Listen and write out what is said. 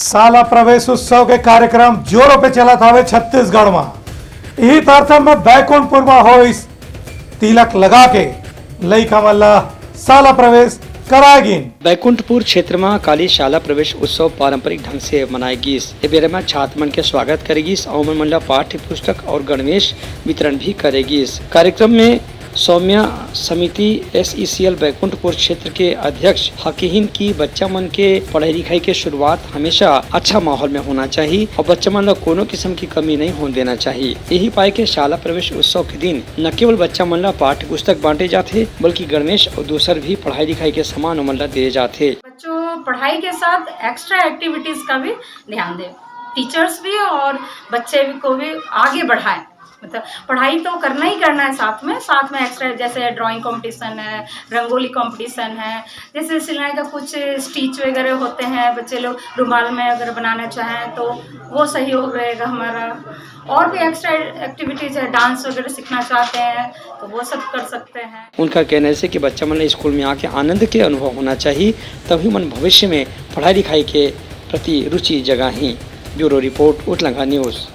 शाला प्रवेश उत्सव के कार्यक्रम जोरों पे चला था छत्तीसगढ़ में। यही तरह में बैकुंठपुर में हो इस तिलक लगा के लइका मल्ला शाला प्रवेश कराएगी। बैकुंठपुर क्षेत्र में काली शाला प्रवेश उत्सव पारंपरिक ढंग से मनाएगी। ये बेरे में छात्र मन के स्वागत करेगी और मन पाठ्य पुस्तक और गणवेश वितरण भी करेगी। इस कार्यक्रम में सौम्या समिति SECL बैकुंठपुर क्षेत्र के अध्यक्ष हकीहिन की बच्चा मन के पढ़ाई लिखाई के शुरुआत हमेशा अच्छा माहौल में होना चाहिए और बच्चा मन कोनो किस्म की कमी नहीं होने देना चाहिए। यही पाए के शाला प्रवेश उत्सव के दिन न केवल बच्चा मन पाठ्य पुस्तक बांटे जाते बल्कि गणवेश और दूसर भी पढ़ाई लिखाई के सामान मन दिए जाते। बच्चों पढ़ाई के साथ एक्स्ट्रा एक्टिविटीज का भी ध्यान दें, टीचर्स भी और बच्चे को भी आगे बढ़ाएं। मतलब पढ़ाई तो करना ही करना है, साथ में एक्स्ट्रा जैसे ड्राइंग कंपटीशन है, रंगोली कंपटीशन है, जैसे सिलाई का कुछ स्टिच वगैरह होते हैं, बच्चे लोग रुमाल में अगर बनाना चाहें तो वो सही हो रहेगा हमारा। और भी एक्स्ट्रा एक्टिविटीज है, डांस वगैरह सीखना चाहते हैं तो वो सब कर सकते हैं। उनका कहना है कि बच्चा मन स्कूल में आके आनंद के अनुभव होना चाहिए, तभी मन भविष्य में पढ़ाई लिखाई के प्रति रुचि जगाही। ब्यूरो रिपोर्ट उठलंगा न्यूज।